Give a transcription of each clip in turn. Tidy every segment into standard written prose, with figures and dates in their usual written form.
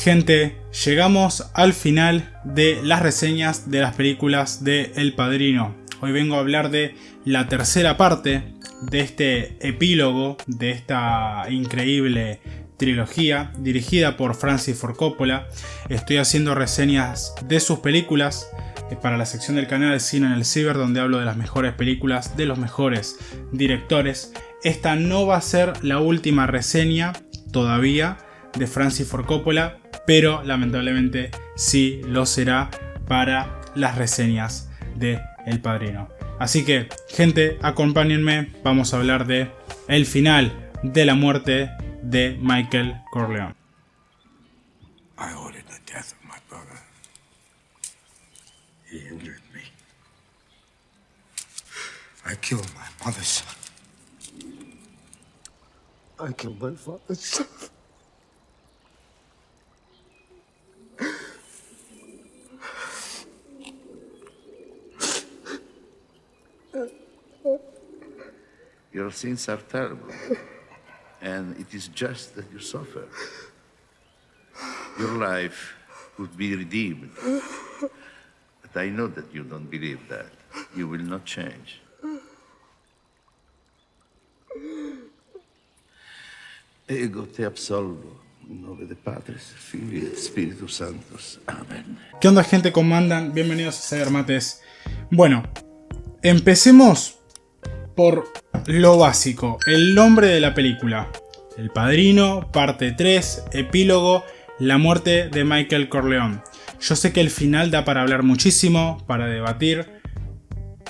Gente, llegamos al final de las reseñas de las películas de El Padrino. Hoy vengo a hablar de la tercera parte de este epílogo de esta increíble trilogía dirigida por Francis Ford Coppola. Estoy haciendo reseñas de sus películas para la sección del canal Cine en el Ciber, donde hablo de las mejores películas de los mejores directores. Esta no va a ser la última reseña todavía de Francis Ford Coppola, pero lamentablemente sí lo será para las reseñas de El Padrino. Así que, gente, acompáñenme, vamos a hablar de el final de la muerte de Michael Corleone. I ordered the death of my brother. He injured me. I killed my mother's son. I killed my father's son. Your sins are terrible, and it is just that you suffer. Your life could be redeemed, but I know that you don't believe that. You will not change. Ego te absolvo, in nome de Patris, Filii et Spiritus Sanctus. Amén. ¿Qué onda, gente? ¿Cómo andan? Bienvenidos a Cybermates. Bueno, empecemos por lo básico, el nombre de la película. El Padrino, parte 3, epílogo, la muerte de Michael Corleone. Yo sé que el final da para hablar muchísimo, para debatir,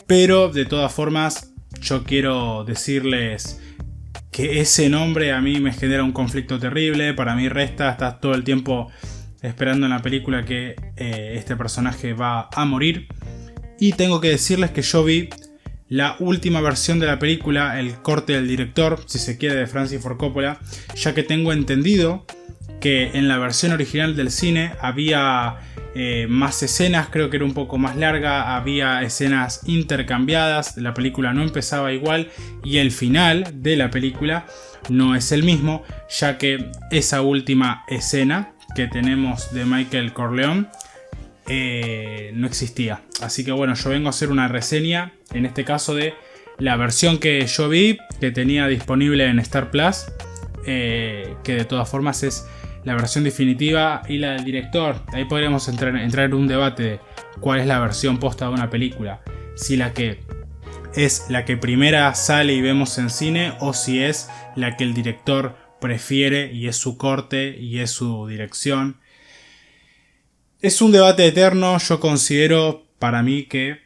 pero de todas formas yo quiero decirles que ese nombre a mí me genera un conflicto terrible. Para mí resta, estás todo el tiempo esperando en la película que este personaje va a morir. Y tengo que decirles que yo vi la última versión de la película, el corte del director, si se quiere, de Francis Ford Coppola, ya que tengo entendido que en la versión original del cine había más escenas, creo que era un poco más larga, había escenas intercambiadas, la película no empezaba igual y el final de la película no es el mismo, ya que esa última escena que tenemos de Michael Corleone no existía. Así que bueno, yo vengo a hacer una reseña, en este caso de la versión que yo vi, que tenía disponible en Star Plus, que de todas formas es la versión definitiva, y la del director. Ahí podríamos entrar en un debate de cuál es la versión posta de una película, si la que es la que primera sale y vemos en cine, o si es la que el director prefiere y es su corte y es su dirección. Es un debate eterno. Yo considero para mí que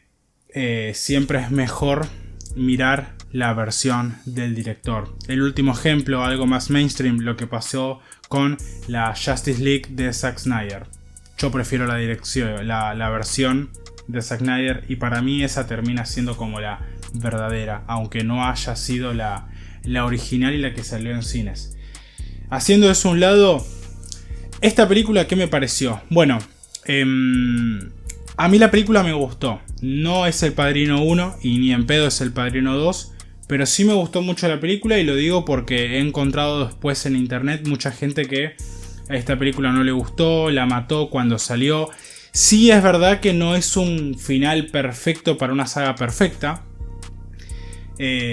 siempre es mejor mirar la versión del director. El último ejemplo, algo más mainstream, lo que pasó con la Justice League de Zack Snyder. Yo prefiero la versión de Zack Snyder, y para mí esa termina siendo como la verdadera, aunque no haya sido la original y la que salió en cines. Haciendo eso a un lado, esta película, ¿qué me pareció? Bueno, a mí la película me gustó. No es El Padrino 1 y ni en pedo es El Padrino 2, pero sí me gustó mucho la película, y lo digo porque he encontrado después en internet mucha gente que a esta película no le gustó, la mató cuando salió. Sí, es verdad que no es un final perfecto para una saga perfecta.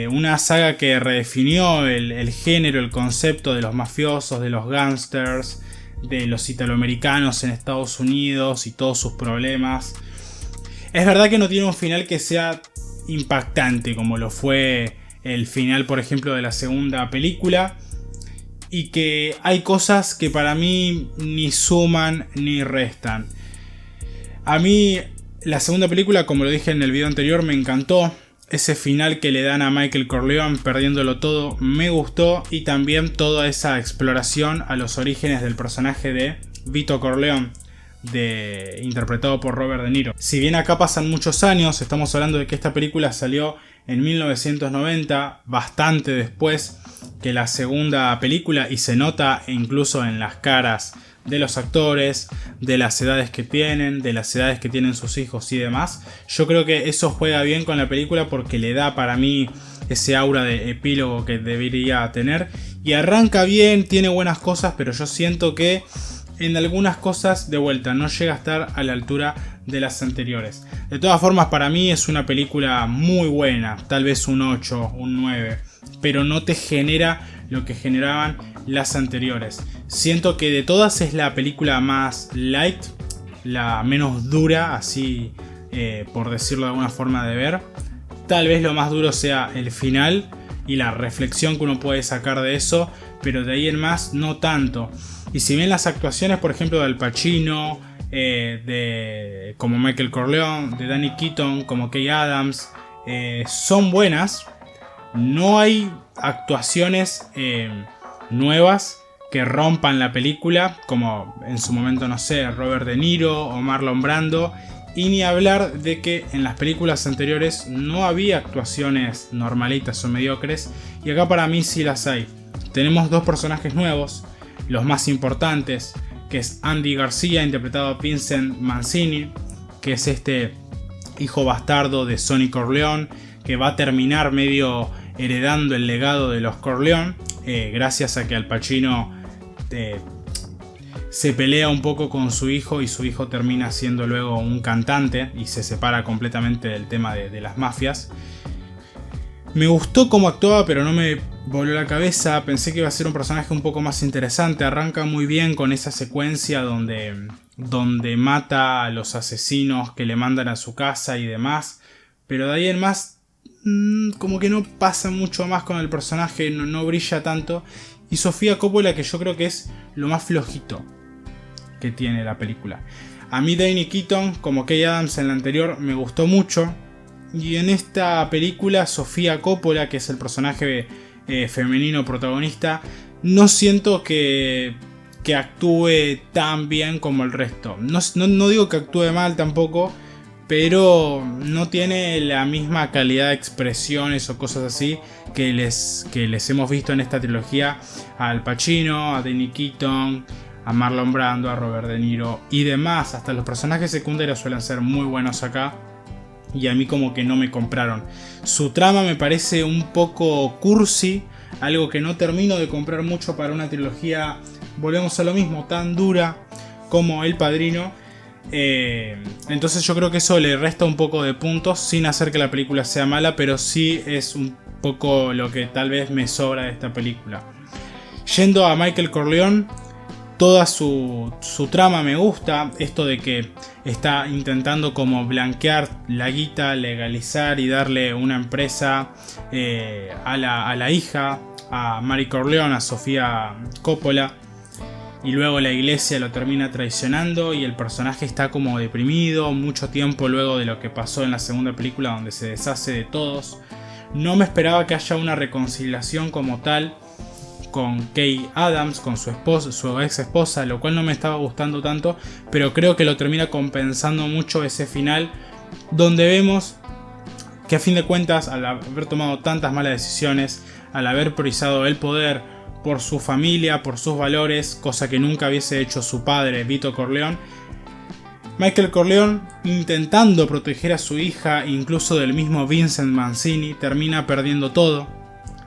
Una saga que redefinió el género, el concepto de los mafiosos, de los gángsters, de los italoamericanos en Estados Unidos y todos sus problemas. Es verdad que no tiene un final que sea impactante como lo fue el final, por ejemplo, de la segunda película, y que hay cosas que para mí ni suman ni restan. A mí la segunda película, como lo dije en el video anterior, me encantó. Ese final que le dan a Michael Corleone perdiéndolo todo me gustó, y también toda esa exploración a los orígenes del personaje de Vito Corleone, interpretado por Robert De Niro. Si bien acá pasan muchos años, estamos hablando de que esta película salió en 1990, bastante después que la segunda película, y se nota incluso en las caras de los actores, de las edades que tienen, de las edades que tienen sus hijos y demás. Yo creo que eso juega bien con la película porque le da para mí ese aura de epílogo que debería tener. Y arranca bien, tiene buenas cosas, pero yo siento que en algunas cosas de vuelta no llega a estar a la altura de las anteriores. De todas formas, para mí es una película muy buena, tal vez un 8, un 9, pero no te genera lo que generaban las anteriores. Siento que de todas es la película más light, la menos dura, así por decirlo de alguna forma de ver. Tal vez lo más duro sea el final y la reflexión que uno puede sacar de eso, pero de ahí en más no tanto. Y si bien las actuaciones, por ejemplo, de Al Pacino, como Michael Corleone, de Danny Keaton, como Kay Adams, son buenas, no hay actuaciones nuevas que rompan la película, como en su momento, no sé, Robert De Niro o Marlon Brando. Y ni hablar de que en las películas anteriores no había actuaciones normalitas o mediocres, y acá para mí sí las hay. Tenemos dos personajes nuevos, los más importantes, que es Andy García, interpretado por Vincent Mancini, que es este hijo bastardo de Sonny Corleone, que va a terminar medio heredando el legado de los Corleone, gracias a que Al Pacino se pelea un poco con su hijo y su hijo termina siendo luego un cantante y se separa completamente del tema de las mafias. Me gustó cómo actuaba, pero no me voló la cabeza. Pensé que iba a ser un personaje un poco más interesante. Arranca muy bien con esa secuencia donde mata a los asesinos que le mandan a su casa y demás, pero de ahí en más como que no pasa mucho más con el personaje, no brilla tanto. Y Sofía Coppola, que yo creo que es lo más flojito que tiene la película. A mí Danny Keaton, como Kay Adams en la anterior, me gustó mucho. Y en esta película, Sofía Coppola, que es el personaje femenino protagonista, no siento que actúe tan bien como el resto. No digo que actúe mal tampoco, pero no tiene la misma calidad de expresiones o cosas así que les hemos visto en esta trilogía a Al Pacino, a Danny Keaton, a Marlon Brando, a Robert De Niro y demás. Hasta los personajes secundarios suelen ser muy buenos acá, y a mí como que no me compraron. Su trama me parece un poco cursi, algo que no termino de comprar mucho para una trilogía, volvemos a lo mismo, tan dura como El Padrino. Entonces yo creo que eso le resta un poco de puntos, sin hacer que la película sea mala, pero sí es un poco lo que tal vez me sobra de esta película. Yendo a Michael Corleone, toda su trama me gusta. Esto de que está intentando como blanquear la guita, legalizar y darle una empresa a la hija, a Mary Corleone, a Sofía Coppola. Y luego la iglesia lo termina traicionando y el personaje está como deprimido mucho tiempo luego de lo que pasó en la segunda película, donde se deshace de todos. No me esperaba que haya una reconciliación como tal con Kay Adams, con su esposa, su ex esposa, lo cual no me estaba gustando tanto, pero creo que lo termina compensando mucho ese final, donde vemos que a fin de cuentas, al haber tomado tantas malas decisiones, al haber priorizado el poder por su familia, por sus valores, cosa que nunca hubiese hecho su padre, Vito Corleone, Michael Corleone, intentando proteger a su hija, incluso del mismo Vincent Mancini, termina perdiendo todo.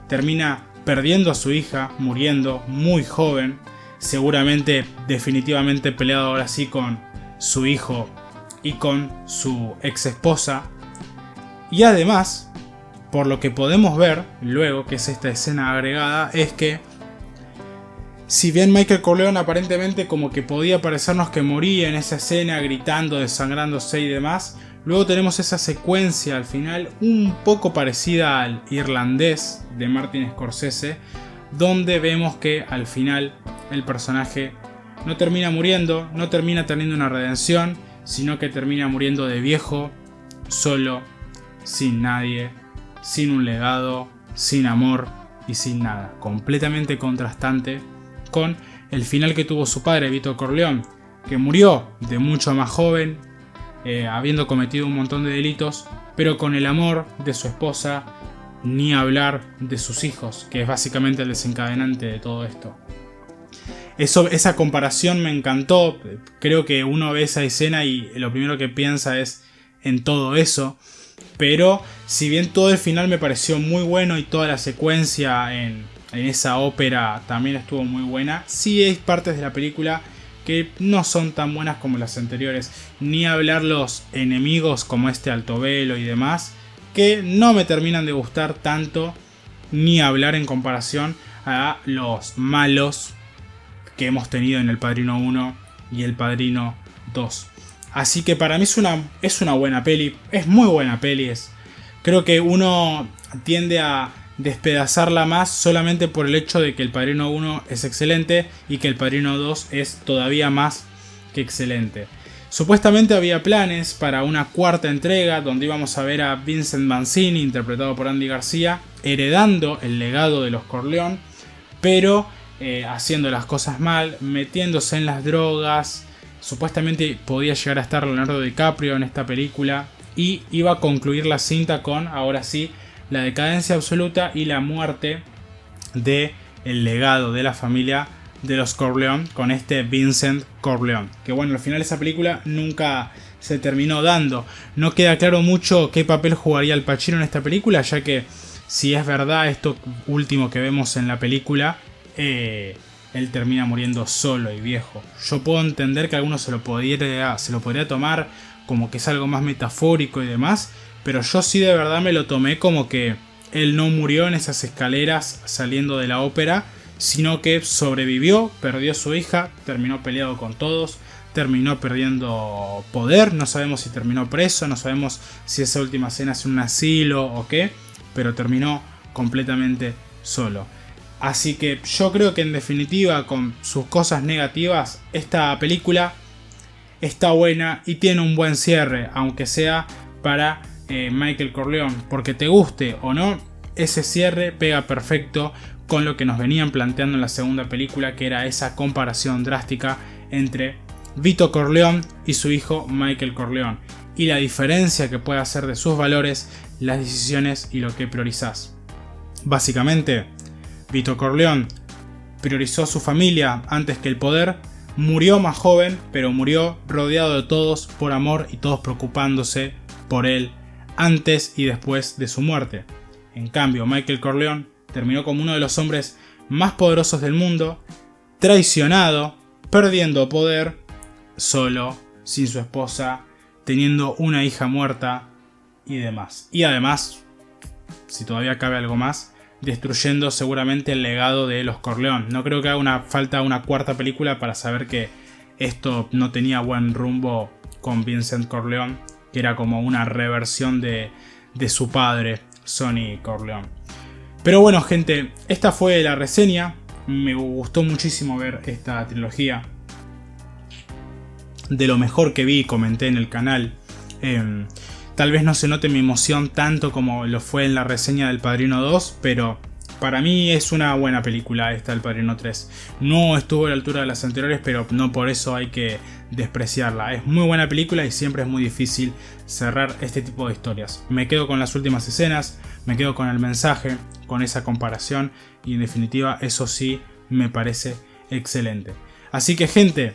Termina perdiendo a su hija, muriendo muy joven, seguramente definitivamente peleado ahora sí con su hijo y con su ex esposa. Y además, por lo que podemos ver luego, que es esta escena agregada, es que si bien Michael Corleone aparentemente como que podía parecernos que moría en esa escena gritando, desangrándose y demás, luego tenemos esa secuencia al final un poco parecida al Irlandés de Martin Scorsese, donde vemos que al final el personaje no termina muriendo, no termina teniendo una redención, sino que termina muriendo de viejo, solo, sin nadie, sin un legado, sin amor y sin nada. Completamente contrastante con el final que tuvo su padre, Vito Corleone, que murió de mucho más joven, habiendo cometido un montón de delitos, pero con el amor de su esposa, ni hablar de sus hijos, que es básicamente el desencadenante de todo esto. Esa comparación me encantó. Creo que uno ve esa escena y lo primero que piensa es en todo eso. Pero si bien todo el final me pareció muy bueno y toda la secuencia en esa ópera también estuvo muy buena, sí hay partes de la película que no son tan buenas como las anteriores, ni hablar los enemigos como este Altobello y demás, que no me terminan de gustar tanto, ni hablar en comparación a los malos que hemos tenido en El Padrino 1 y El Padrino 2. Así que para mí es una buena peli, es muy buena peli. Creo que uno tiende a despedazarla más solamente por el hecho de que El Padrino 1 es excelente y que El Padrino 2 es todavía más que excelente. Supuestamente había planes para una cuarta entrega donde íbamos a ver a Vincent Mancini, interpretado por Andy García, heredando el legado de los Corleone, pero haciendo las cosas mal, metiéndose en las drogas. Supuestamente podía llegar a estar Leonardo DiCaprio en esta película y iba a concluir la cinta con, ahora sí, la decadencia absoluta y la muerte del legado de la familia de los Corleone con este Vincent Corleone. Que bueno, al final esa película nunca se terminó dando. No queda claro mucho qué papel jugaría Al Pacino en esta película, ya que si es verdad esto último que vemos en la película, él termina muriendo solo y viejo. Yo puedo entender que algunos se lo podría tomar como que es algo más metafórico y demás, pero yo sí de verdad me lo tomé como que él no murió en esas escaleras saliendo de la ópera, sino que sobrevivió, perdió a su hija, terminó peleado con todos, terminó perdiendo poder, no sabemos si terminó preso, no sabemos si esa última escena es un asilo o qué, pero terminó completamente solo. Así que yo creo que en definitiva, con sus cosas negativas, esta película está buena y tiene un buen cierre, aunque sea para Michael Corleone, porque te guste o no, ese cierre pega perfecto con lo que nos venían planteando en la segunda película, que era esa comparación drástica entre Vito Corleone y su hijo Michael Corleone, y la diferencia que puede hacer de sus valores, las decisiones y lo que priorizás. Básicamente, Vito Corleone priorizó a su familia antes que el poder, murió más joven, pero murió rodeado de todos por amor y todos preocupándose por él antes y después de su muerte. En cambio, Michael Corleone terminó como uno de los hombres más poderosos del mundo, traicionado, perdiendo poder, solo, sin su esposa, teniendo una hija muerta y demás. Y además, si todavía cabe algo más, destruyendo seguramente el legado de los Corleone. No creo que haga falta una cuarta película para saber que esto no tenía buen rumbo con Vincent Corleone, que era como una reversión de su padre, Sonny Corleone. Pero bueno, gente, esta fue la reseña. Me gustó muchísimo ver esta trilogía. De lo mejor que vi y comenté en el canal. Tal vez no se note mi emoción tanto como lo fue en la reseña del Padrino 2, pero para mí es una buena película esta del Padrino 3. No estuvo a la altura de las anteriores, pero no por eso hay que despreciarla. Es muy buena película y siempre es muy difícil cerrar este tipo de historias. Me quedo con las últimas escenas, me quedo con el mensaje, con esa comparación y en definitiva eso sí me parece excelente. Así que gente,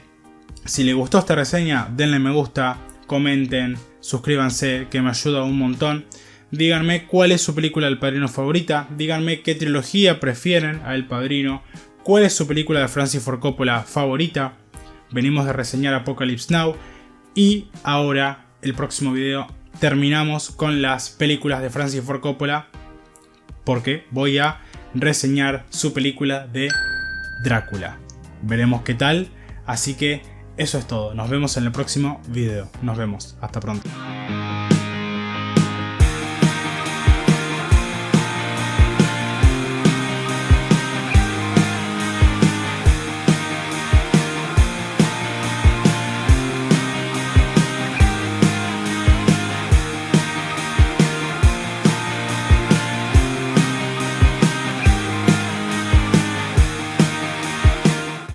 si les gustó esta reseña, denle me gusta, comenten, suscríbanse, que me ayuda un montón. Díganme cuál es su película del Padrino favorita, díganme qué trilogía prefieren a El Padrino, cuál es su película de Francis Ford Coppola favorita. Venimos de reseñar Apocalypse Now y ahora el próximo video terminamos con las películas de Francis Ford Coppola, porque voy a reseñar su película de Drácula. Veremos qué tal, así que eso es todo. Nos vemos en el próximo video. Nos vemos. Hasta pronto.